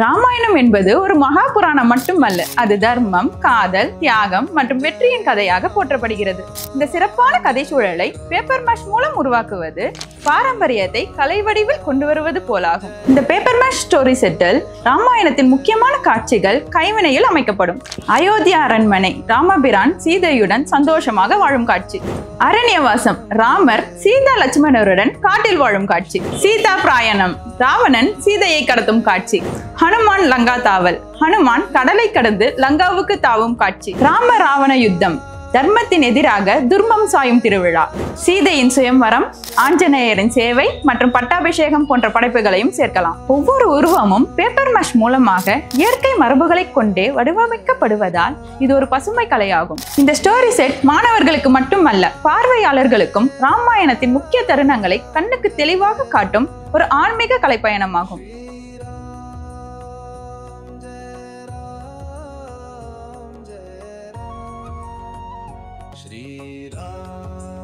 ராமாயணம் என்பது ஒரு மகாபுராணம் மட்டுமல்ல, அது தர்மம், காதல், தியாகம் மற்றும் வெற்றியின் கதையாக போற்றப்படுகிறது. இந்த சிறப்பான கதை சூழலை பேப்பர் மேஷ் மூலம் உருவாக்குவது பாரம்பரியத்தை கலை வடிவில் கொண்டு வருவது போலாகும். இந்த பேப்பர் மேஷ் ஸ்டோரி செட்டில் ராமாயணத்தின் முக்கியமான காட்சிகள் கைவினையில் அமைக்கப்படும். அயோத்தியா அரண்மனை, ராமபிரான் சீதையுடன் சந்தோஷமாக வாழும் காட்சி. அரண்யவாசம், ராமர் சீதா லட்சுமணருடன் காட்டில் வாழும் காட்சி. சீதா பிராயணம், ராவணன் சீதையை கடத்தும் காட்சி. ஹனுமான் லங்கா தாவல், ஹனுமான் கடலை கடந்து லங்காவுக்கு தாவும் காட்சி. ராம ராவண யுத்தம், தர்மத்தின் எதிராக துர்மம் சாயும் திருவிழா. சீதையின் சுயம்வரம், ஆஞ்சநேயரின் சேவை மற்றும் பட்டாபிஷேகம் போன்ற படைப்புகளையும் சேர்க்கலாம். ஒவ்வொரு உருவமும் பேப்பர் மேஷ் மூலமாக இயற்கை மரபுகளை கொண்டே வடிவமைக்கப்படுவதால் இது ஒரு பசுமை கலையாகும். இந்த ஸ்டோரி செட் மாணவர்களுக்கு மட்டுமல்ல, பார்வையாளர்களுக்கும் ராமாயணத்தின் முக்கிய தருணங்களை கண்ணுக்கு தெளிவாக காட்டும் ஒரு ஆன்மீக கலைப்பயணமாகும். Shri Ram